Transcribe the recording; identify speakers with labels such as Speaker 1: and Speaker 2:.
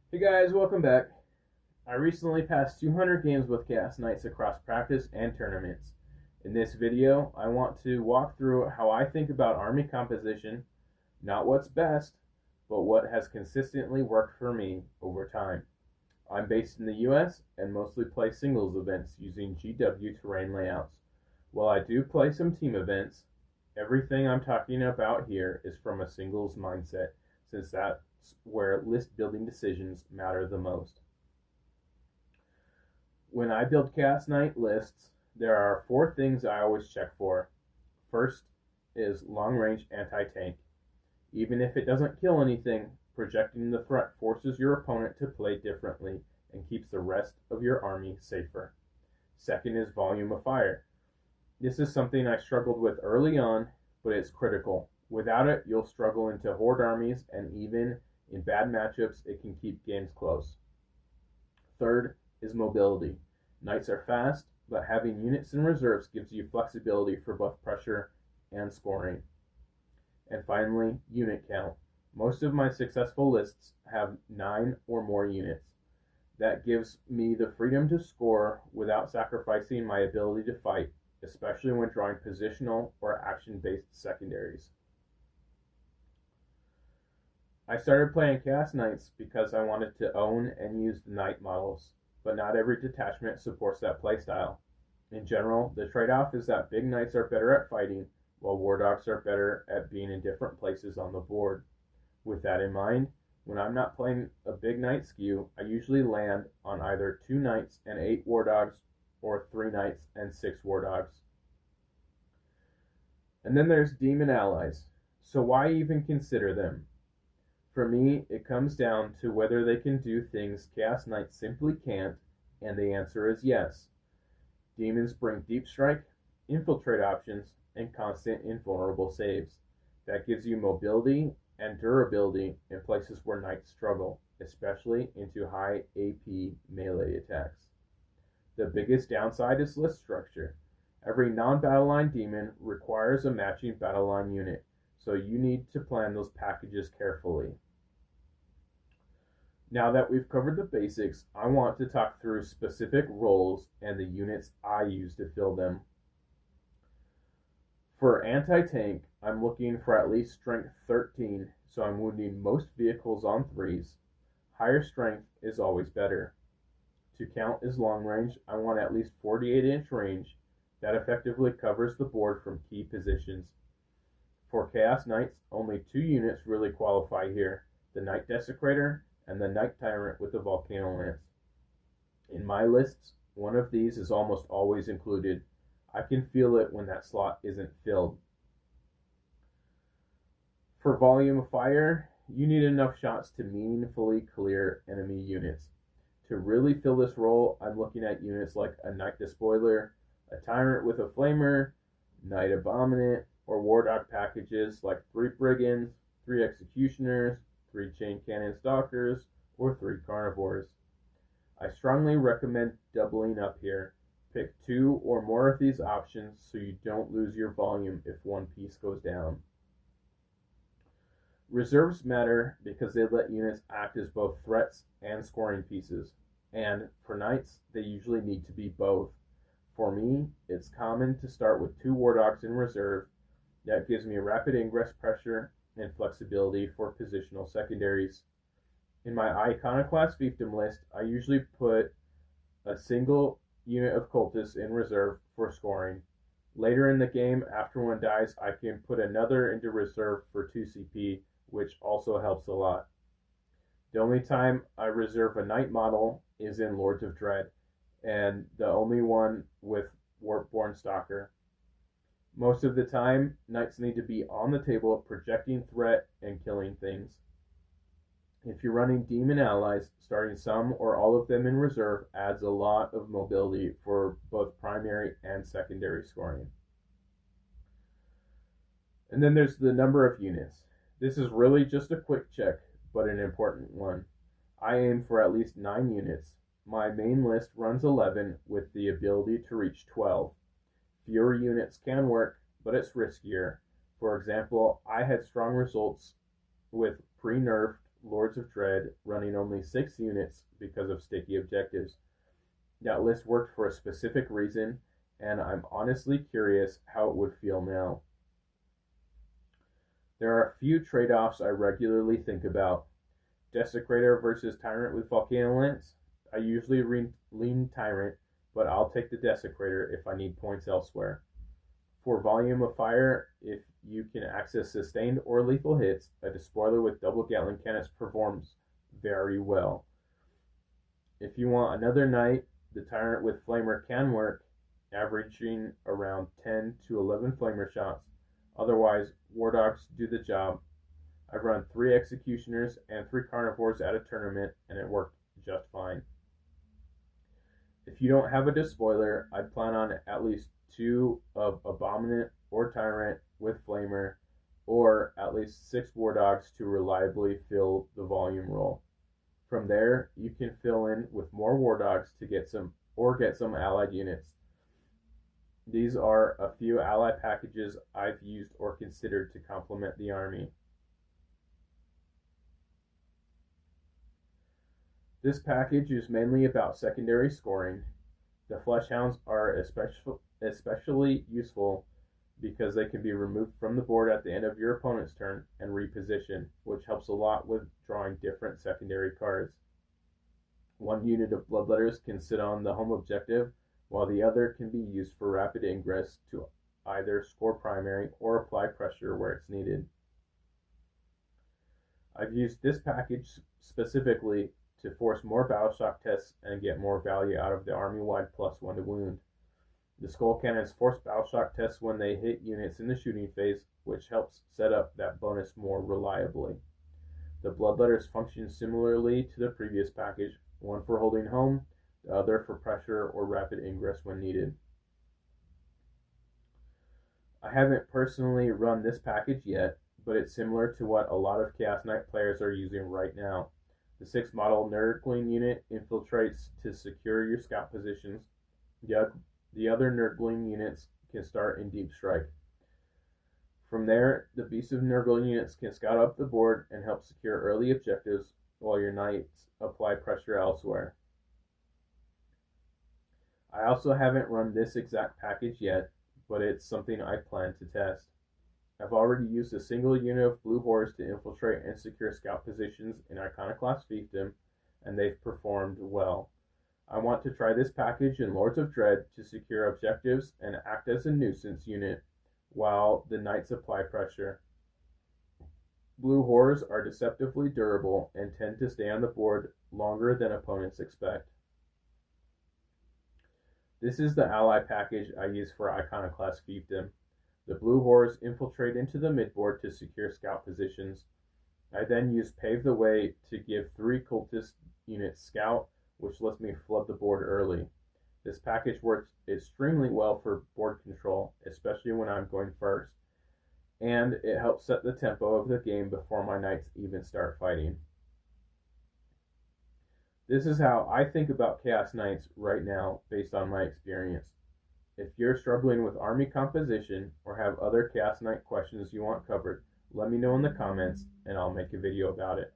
Speaker 1: Hey guys, welcome back. I recently passed 200 games with Chaos Knights across practice and tournaments. In this video, I want to walk through how I think about army composition, not what's best, but what has consistently worked for me over time. I'm based in the US and mostly play singles events using GW terrain layouts. While I do play some team events, everything I'm talking about here is from a singles mindset, since that's where list building decisions matter the most. When I build Chaos Knight lists, there are four things I always check for. First is long range anti tank. Even if it doesn't kill anything, projecting the threat forces your opponent to play differently and keeps the rest of your army safer. Second is volume of fire. This is something I struggled with early on, but it's critical. Without it, you'll struggle into horde armies, and even in bad matchups, it can keep games close. Third is mobility. Knights are fast, but having units in reserves gives you flexibility for both pressure and scoring. And finally, unit count. Most of my successful lists have 9 or more units. That gives me the freedom to score without sacrificing my ability to fight, especially when drawing positional or action-based secondaries. I started playing Chaos Knights because I wanted to own and use the Knight models, but not every detachment supports that playstyle. In general, the trade-off is that big Knights are better at fighting, while War Dogs are better at being in different places on the board. With that in mind, when I'm not playing a big Knight skew, I usually land on either 2 Knights and 8 War Dogs, or 3 Knights and 6 War Dogs. And then there's Demon allies. So why even consider them? For me, it comes down to whether they can do things Chaos Knights simply can't, and the answer is yes. Demons bring deep strike, infiltrate options, and constant invulnerable saves. That gives you mobility and durability in places where Knights struggle, especially into high AP melee attacks. The biggest downside is list structure. Every non-battle line demon requires a matching battle line unit, so you need to plan those packages carefully. Now that we've covered the basics, I want to talk through specific roles and the units I use to fill them. For anti-tank, I'm looking for at least strength 13, so I'm wounding most vehicles on 3s. Higher strength is always better. To count as long range, I want at least 48-inch range. That effectively covers the board from key positions. For Chaos Knights, only 2 units really qualify here, the Knight Desecrator and the Knight Tyrant with the Volcano Lance. In my lists, one of these is almost always included. I can feel it when that slot isn't filled. For volume of fire, you need enough shots to meaningfully clear enemy units. To really fill this role, I'm looking at units like a Knight Despoiler, a Tyrant with a Flamer, Knight Abominant, or War Dog packages like 3 Brigands, 3 Executioners, 3 Chain Cannon Stalkers, or 3 Carnivores. I strongly recommend doubling up here. Pick 2 or more of these options so you don't lose your volume if one piece goes down. Reserves matter because they let units act as both threats and scoring pieces, and for Knights, they usually need to be both. For me, it's common to start with 2 War Dogs in reserve. That gives me rapid ingress pressure and flexibility for positional secondaries. In my Iconoclast fiefdom list, I usually put a single unit of cultists in reserve for scoring. Later in the game, after one dies, I can put another into reserve for 2 CP, which also helps a lot. The only time I reserve a Knight model is in Lords of Dread, and the only one with Warpborn Stalker. Most of the time, Knights need to be on the table projecting threat and killing things. If you're running Demon allies, starting some or all of them in reserve adds a lot of mobility for both primary and secondary scoring. And then there's the number of units. This is really just a quick check, but an important one. I aim for at least 9 units. My main list runs 11 with the ability to reach 12. Fewer units can work, but it's riskier. For example, I had strong results with pre-nerfed Lords of Dread, running only 6 units because of sticky objectives. That list worked for a specific reason, and I'm honestly curious how it would feel now. There are a few trade-offs I regularly think about. Desecrator versus Tyrant with Volcano Lance. I usually lean Tyrant, but I'll take the Desecrator if I need points elsewhere. For volume of fire, if you can access sustained or lethal hits, a despoiler with double Gatling cannons performs very well. If you want another knight, the Tyrant with Flamer can work, averaging around 10 to 11 Flamer shots. Otherwise, War Dogs do the job. I've run 3 Executioners and 3 Carnivores at a tournament, and it worked just fine. If you don't have a despoiler, I'd plan on at least 2 of Abominant or Tyrant with Flamer, or at least 6 War Dogs to reliably fill the volume role. From there, you can fill in with more War Dogs to get some allied units. These are a few ally packages I've used or considered to complement the army. This package is mainly about secondary scoring. The Fleshhounds are especially useful because they can be removed from the board at the end of your opponent's turn and repositioned, which helps a lot with drawing different secondary cards. 1 unit of Bloodletters can sit on the home objective, while the other can be used for rapid ingress to either score primary or apply pressure where it's needed. I've used this package specifically to force more Battleshock tests and get more value out of the army-wide +1 to wound. The Skull Cannons force Battleshock tests when they hit units in the shooting phase, which helps set up that bonus more reliably. The Bloodletters function similarly to the previous package, one for holding home, the other for pressure or rapid ingress when needed. I haven't personally run this package yet, but it's similar to what a lot of Chaos Knight players are using right now. The 6 model Nurgling unit infiltrates to secure your scout positions. The other Nurgling units can start in Deep Strike. From there, the Beast of Nurgle units can scout up the board and help secure early objectives, while your knights apply pressure elsewhere. I also haven't run this exact package yet, but it's something I plan to test. I've already used a single unit of Blue Horse to infiltrate and secure scout positions in Iconoclast Fiefdom, and they've performed well. I want to try this package in Lords of Dread to secure objectives and act as a nuisance unit, while the knights apply pressure. Blue Horrors are deceptively durable and tend to stay on the board longer than opponents expect. This is the ally package I use for Iconoclast Fiefdom. The Blue Horrors infiltrate into the midboard to secure scout positions. I then use Pave the Way to give 3 cultist units scout, which lets me flood the board early. This package works extremely well for board control, especially when I'm going first, and it helps set the tempo of the game before my knights even start fighting. This is how I think about Chaos Knights right now based on my experience. If you're struggling with army composition or have other Chaos Knight questions you want covered, let me know in the comments and I'll make a video about it.